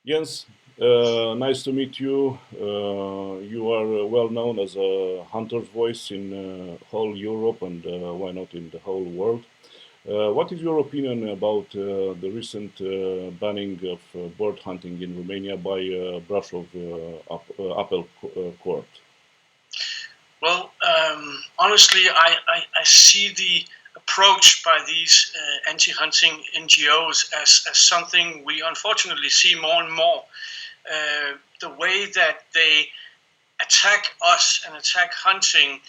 Jens, nice to meet you. You are well known as a hunter's voice in whole Europe and why not in the whole world. What is your opinion about the recent banning of bird hunting in Romania by Brașov Apel Court? Well, honestly, I see the approach by these anti-hunting NGOs as something we unfortunately see more and more. The way that they attack us and attack hunting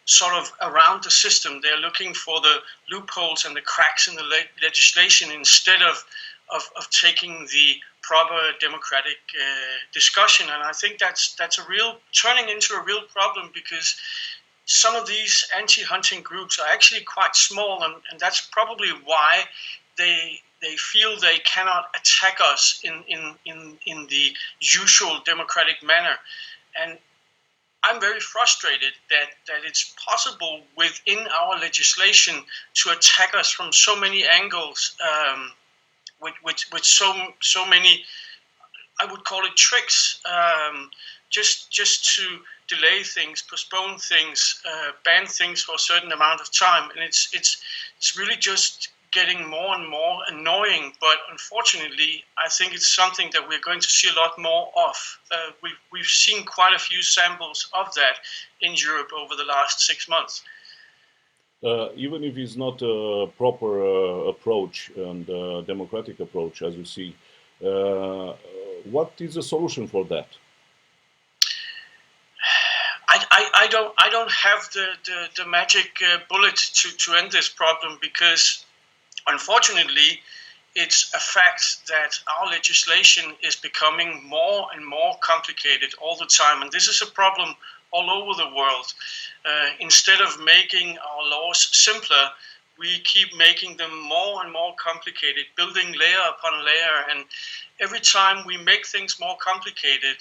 sort of around the system. They're looking for the loopholes and the cracks in the legislation instead of taking the proper democratic discussion. And I think that's a real turning into a real problem, because some of these anti-hunting groups are actually quite small, and that's probably why they feel they cannot attack us in the usual democratic manner. And I'm very frustrated that it's possible within our legislation to attack us from so many angles, with so many, I would call it tricks, just to delay things, postpone things, ban things for a certain amount of time, and it's really just getting more and more annoying. But unfortunately, I think it's something that we're going to see a lot more of. We've seen quite a few samples of that in Europe over the last 6 months. Even if it's not a proper approach and democratic approach, as you see, what is the solution for that? I don't have the magic bullet to end this problem, because unfortunately, it's a fact that our legislation is becoming more and more complicated all the time, and this is a problem all over the world. Instead of making our laws simpler, we keep making them more and more complicated, building layer upon layer, and every time we make things more complicated,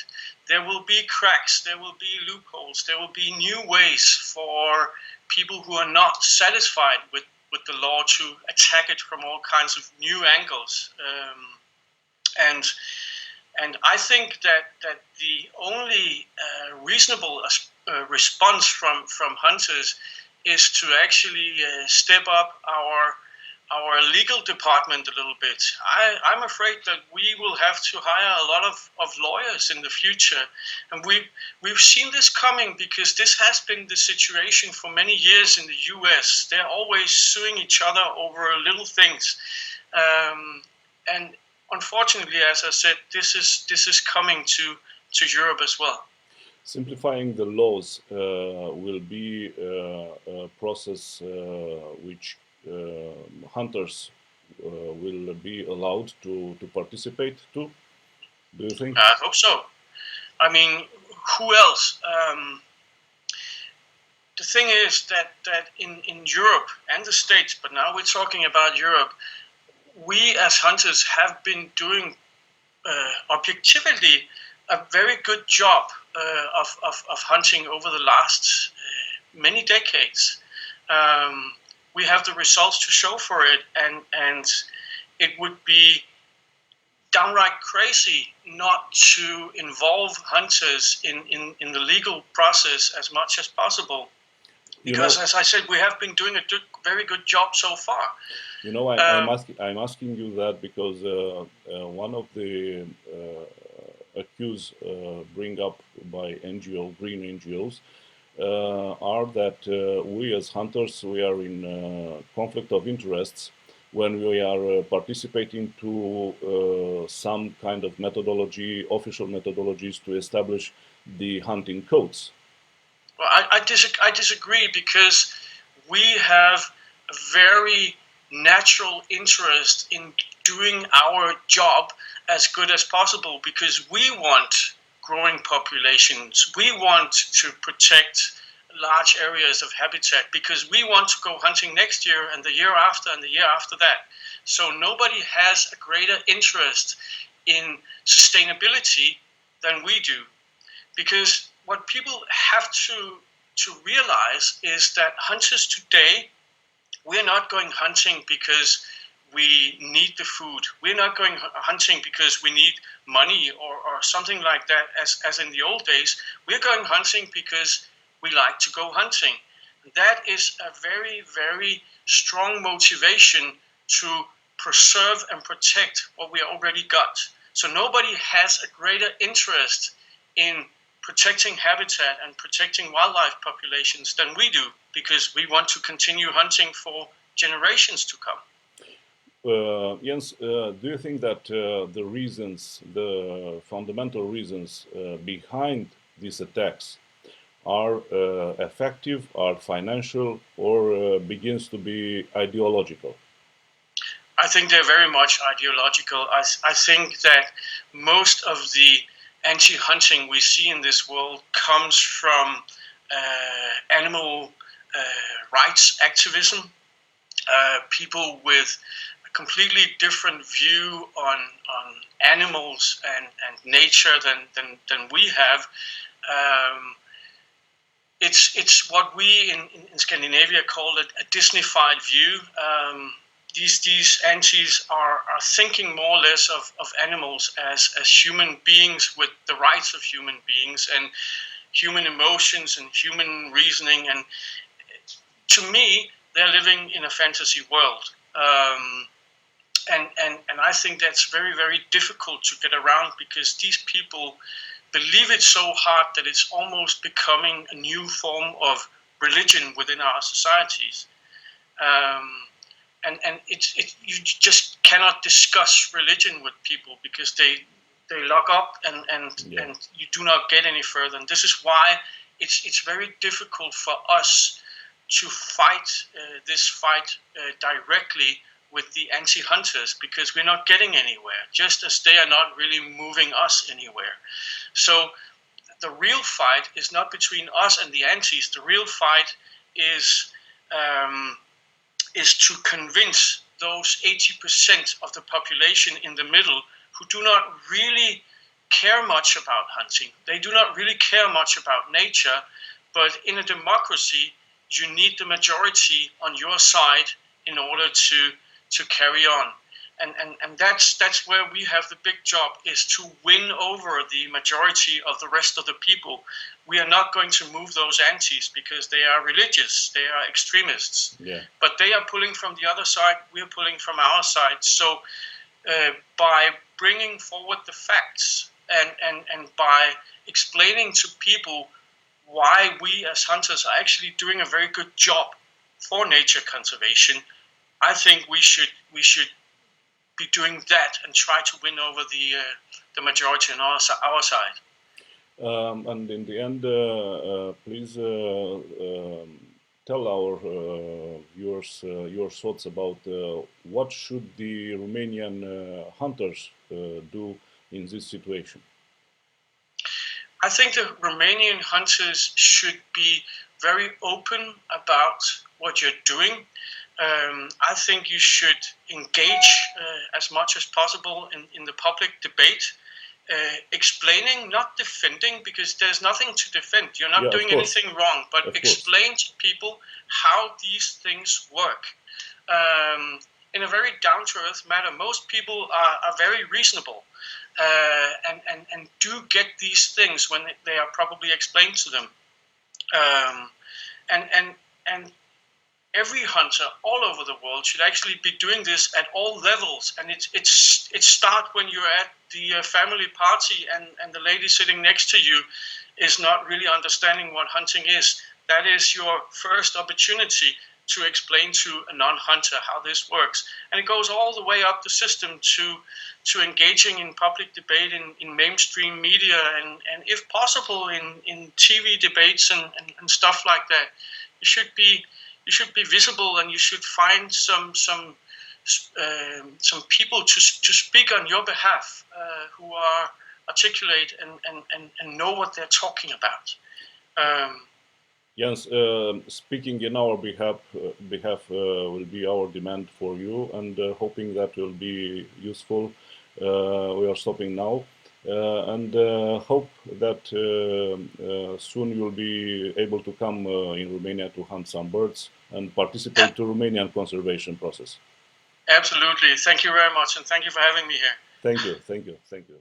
there will be cracks, there will be loopholes, there will be new ways for people who are not satisfied with the law to attack it from all kinds of new angles. And I think that the only reasonable response from hunters is to actually step up our legal department a little bit. I'm afraid that we will have to hire a lot of lawyers in the future. And we've seen this coming, because this has been the situation for many years in the US. They're always suing each other over little things. And unfortunately, as I said, this is coming to Europe as well. Simplifying the laws will be a process which hunters will be allowed to participate too, do you think? I hope so. I mean, who else? The thing is that in Europe and the States, but now we're talking about Europe, we as hunters have been doing objectively a very good job of hunting over the last many decades. We have the results to show for it, and it would be downright crazy not to involve hunters in the legal process as much as possible. Because, as I said, we have been doing a very good job so far. You know, I'm asking you that because one of the accused bring up by green NGOs, are that we as hunters, we are in conflict of interests when we are participating to some kind of methodology, official methodologies to establish the hunting codes. Well, I disagree, because we have a very natural interest in doing our job as good as possible, because we want growing populations. We want to protect large areas of habitat, because we want to go hunting next year and the year after and the year after that. So nobody has a greater interest in sustainability than we do, because what people have to realize is that hunters today, we're not going hunting because we need the food. We're not going hunting because we need money or something like that, as in the old days. We're going hunting because we like to go hunting. That is a very, very strong motivation to preserve and protect what we already got. So nobody has a greater interest in protecting habitat and protecting wildlife populations than we do, because we want to continue hunting for generations to come. Jens, do you think that the fundamental reasons behind these attacks are effective, are financial, or begins to be ideological? I think they're very much ideological. I think that most of the anti-hunting we see in this world comes from animal rights activism, people with a completely different view on animals and nature than we have. It's what we in Scandinavia call a Disneyfied view. These antis are thinking more or less of animals as human beings with the rights of human beings and human emotions and human reasoning. And to me, they're living in a fantasy world. And I think that's very, very difficult to get around, because these people believe it so hard that it's almost becoming a new form of religion within our societies. And you just cannot discuss religion with people, because they lock up and you do not get any further. And this is why it's very difficult for us to fight this fight directly with the anti-hunters, because we're not getting anywhere, just as they are not really moving us anywhere. So the real fight is not between us and the antis. The real fight is to convince those 80% of the population in the middle who do not really care much about hunting. They do not really care much about nature, but in a democracy, you need the majority on your side in order to carry on. And that's where we have the big job, is to win over the majority of the rest of the people. We are not going to move those antis because they are religious, they are extremists. Yeah. But they are pulling from the other side, we are pulling from our side. So by bringing forward the facts and by explaining to people why we as hunters are actually doing a very good job for nature conservation, I think we should be doing that and try to win over the majority on our side. And in the end, please tell our viewers your thoughts about what should the Romanian hunters do in this situation. I think the Romanian hunters should be very open about what you're doing. I think you should engage as much as possible in the public debate, explaining, not defending, because there's nothing to defend. You're not doing anything wrong, but explain to people how these things work in a very down-to-earth manner. Most people are very reasonable and do get these things when they are probably explained to them. And every hunter all over the world should actually be doing this at all levels. And it starts when you're at the family party and the lady sitting next to you is not really understanding what hunting is. That is your first opportunity to explain to a non-hunter how this works. And it goes all the way up the system to engaging in public debate in mainstream media and if possible in TV debates and stuff like that. You should be visible, and you should find some people to speak on your behalf who are articulate and know what they're talking about. Jens, speaking in our behalf will be our demand for you, and hoping that will be useful. We are stopping now, and hope that soon you'll be able to come in Romania to hunt some birds and participate to Romanian conservation process. Absolutely. Thank you very much, and thank you for having me here. Thank you.